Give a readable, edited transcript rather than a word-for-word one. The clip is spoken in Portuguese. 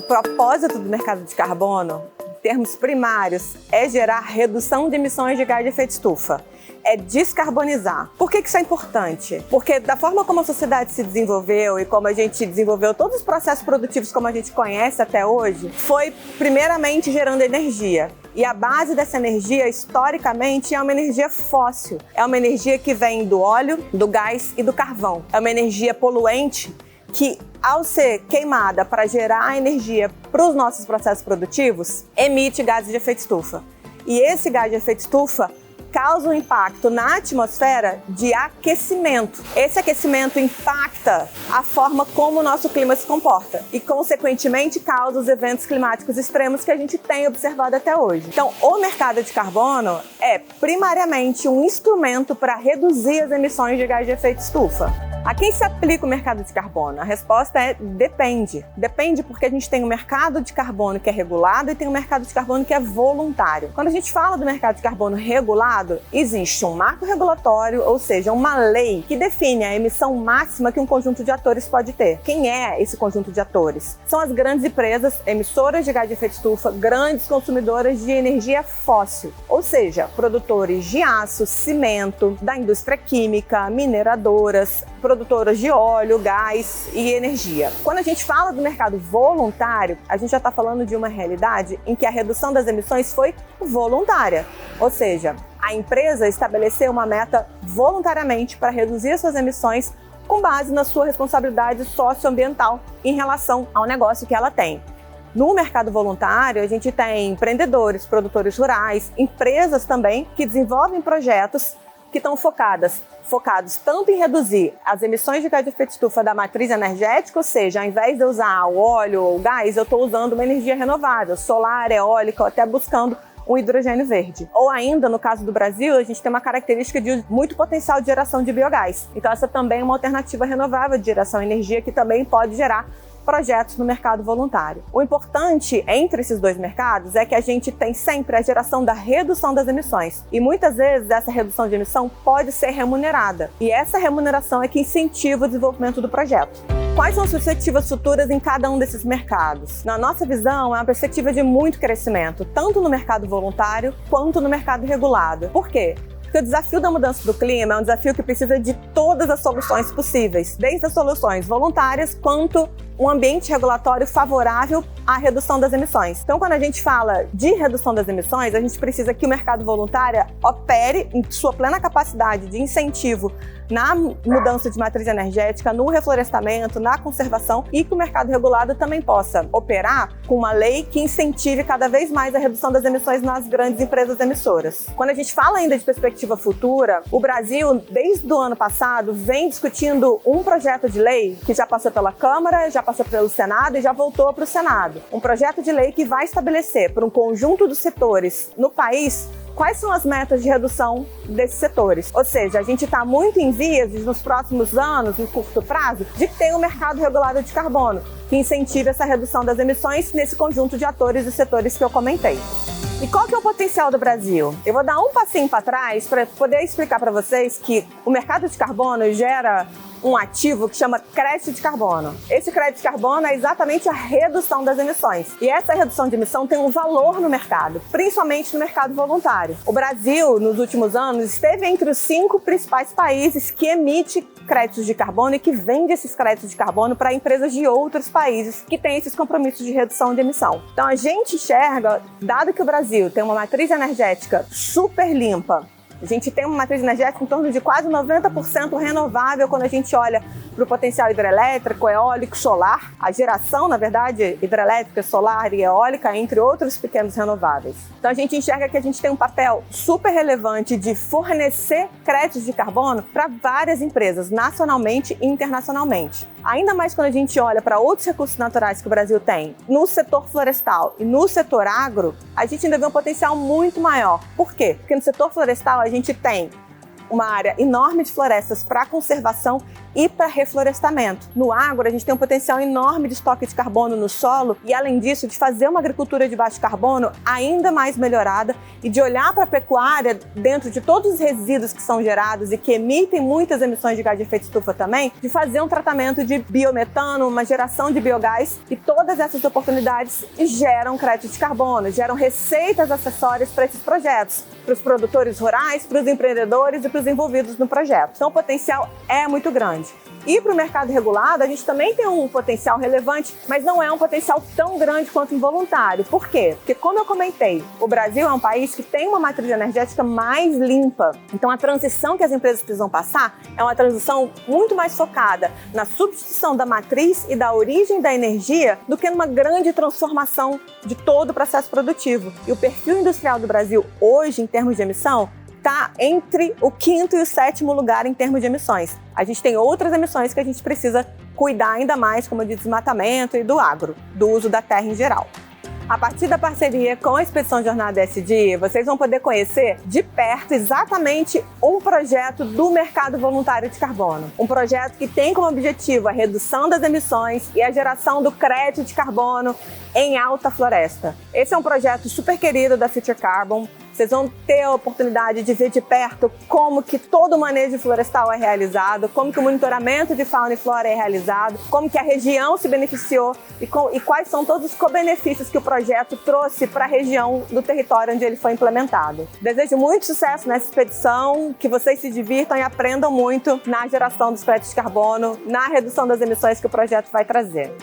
propósito do mercado de carbono, em termos primários, é gerar redução de emissões de gás de efeito estufa. É descarbonizar. Por que isso é importante? Porque da forma como a sociedade se desenvolveu e como a gente desenvolveu todos os processos produtivos como a gente conhece até hoje, foi primeiramente gerando energia. E a base dessa energia, historicamente, é uma energia fóssil. É uma energia que vem do óleo, do gás e do carvão. É uma energia poluente que, ao ser queimada para gerar energia para os nossos processos produtivos, emite gases de efeito estufa. E esse gás de efeito estufa causa um impacto na atmosfera de aquecimento. Esse aquecimento impacta a forma como o nosso clima se comporta e, consequentemente, causa os eventos climáticos extremos que a gente tem observado até hoje. Então, o mercado de carbono é, primariamente, um instrumento para reduzir as emissões de gás de efeito estufa. A quem se aplica o mercado de carbono? A resposta é depende. Depende porque a gente tem um mercado de carbono que é regulado e tem um mercado de carbono que é voluntário. Quando a gente fala do mercado de carbono regulado, existe um marco regulatório, ou seja, uma lei que define a emissão máxima que um conjunto de atores pode ter. Quem é esse conjunto de atores? São as grandes empresas emissoras de gás de efeito estufa, grandes consumidoras de energia fóssil, ou seja, produtores de aço, cimento, da indústria química, mineradoras, produtoras de óleo, gás e energia. Quando a gente fala do mercado voluntário, a gente já está falando de uma realidade em que a redução das emissões foi voluntária, ou seja, a empresa estabeleceu uma meta voluntariamente para reduzir suas emissões com base na sua responsabilidade socioambiental em relação ao negócio que ela tem. No mercado voluntário, a gente tem empreendedores, produtores rurais, empresas também que desenvolvem projetos que estão focados tanto em reduzir as emissões de gás de efeito estufa da matriz energética, ou seja, ao invés de eu usar o óleo ou o gás, eu estou usando uma energia renovável, solar, eólica, ou até buscando um hidrogênio verde. Ou ainda, no caso do Brasil, a gente tem uma característica de muito potencial de geração de biogás. Então essa também é uma alternativa renovável de geração de energia que também pode gerar projetos no mercado voluntário. O importante entre esses dois mercados é que a gente tem sempre a geração da redução das emissões. E muitas vezes essa redução de emissão pode ser remunerada. E essa remuneração é que incentiva o desenvolvimento do projeto. Quais são as perspectivas futuras em cada um desses mercados? Na nossa visão, é uma perspectiva de muito crescimento, tanto no mercado voluntário quanto no mercado regulado. Por quê? Porque o desafio da mudança do clima é um desafio que precisa de todas as soluções possíveis, desde as soluções voluntárias quanto um ambiente regulatório favorável à redução das emissões. Então, quando a gente fala de redução das emissões, a gente precisa que o mercado voluntário opere em sua plena capacidade de incentivo na mudança de matriz energética, no reflorestamento, na conservação e que o mercado regulado também possa operar com uma lei que incentive cada vez mais a redução das emissões nas grandes empresas emissoras. Quando a gente fala ainda de perspectiva futura, o Brasil, desde o ano passado, vem discutindo um projeto de lei que já passou pela Câmara, já passou pelo Senado e já voltou para o Senado. Um projeto de lei que vai estabelecer para um conjunto dos setores no país quais são as metas de redução desses setores. Ou seja, a gente está muito em vias, nos próximos anos, no curto prazo, de ter um mercado regulado de carbono, que incentive essa redução das emissões nesse conjunto de atores e setores que eu comentei. E qual que é o potencial do Brasil? Eu vou dar um passinho para trás para poder explicar para vocês que o mercado de carbono gera um ativo que chama crédito de carbono. Esse crédito de carbono é exatamente a redução das emissões. E essa redução de emissão tem um valor no mercado, principalmente no mercado voluntário. O Brasil, nos últimos anos, esteve entre os 5 principais países que emite créditos de carbono e que vende esses créditos de carbono para empresas de outros países que têm esses compromissos de redução de emissão. Então a gente enxerga, dado que o Brasil tem uma matriz energética super limpa, a gente tem uma matriz energética em torno de quase 90% renovável quando a gente olha para o potencial hidrelétrico, eólico, solar. A geração, na verdade, hidrelétrica, solar e eólica, entre outros pequenos renováveis. Então a gente enxerga que a gente tem um papel super relevante de fornecer créditos de carbono para várias empresas, nacionalmente e internacionalmente. Ainda mais quando a gente olha para outros recursos naturais que o Brasil tem, no setor florestal e no setor agro, a gente ainda vê um potencial muito maior. Por quê? Porque no setor florestal a gente tem uma área enorme de florestas para conservação e para reflorestamento. No agro, a gente tem um potencial enorme de estoque de carbono no solo e, além disso, de fazer uma agricultura de baixo carbono ainda mais melhorada e de olhar para a pecuária dentro de todos os resíduos que são gerados e que emitem muitas emissões de gás de efeito estufa também, de fazer um tratamento de biometano, uma geração de biogás, e todas essas oportunidades geram crédito de carbono, geram receitas acessórias para esses projetos, para os produtores rurais, para os empreendedores e para os envolvidos no projeto. Então o potencial é muito grande. E para o mercado regulado, a gente também tem um potencial relevante, mas não é um potencial tão grande quanto involuntário. Por quê? Porque, como eu comentei, o Brasil é um país que tem uma matriz energética mais limpa. Então, a transição que as empresas precisam passar é uma transição muito mais focada na substituição da matriz e da origem da energia do que numa grande transformação de todo o processo produtivo. E o perfil industrial do Brasil hoje, em termos de emissão, está entre o 5º e o 7º lugar em termos de emissões. A gente tem outras emissões que a gente precisa cuidar ainda mais, como de desmatamento e do agro, do uso da terra em geral. A partir da parceria com a Expedição Jornada ESG, vocês vão poder conhecer de perto exatamente um projeto do mercado voluntário de carbono. Um projeto que tem como objetivo a redução das emissões e a geração do crédito de carbono em alta floresta. Esse é um projeto super querido da Future Carbon. Vocês vão ter a oportunidade de ver de perto como que todo o manejo florestal é realizado, como que o monitoramento de fauna e flora é realizado, como que a região se beneficiou e quais são todos os co-benefícios que o projeto trouxe para a região do território onde ele foi implementado. Desejo muito sucesso nessa expedição, que vocês se divirtam e aprendam muito na geração dos créditos de carbono, na redução das emissões que o projeto vai trazer.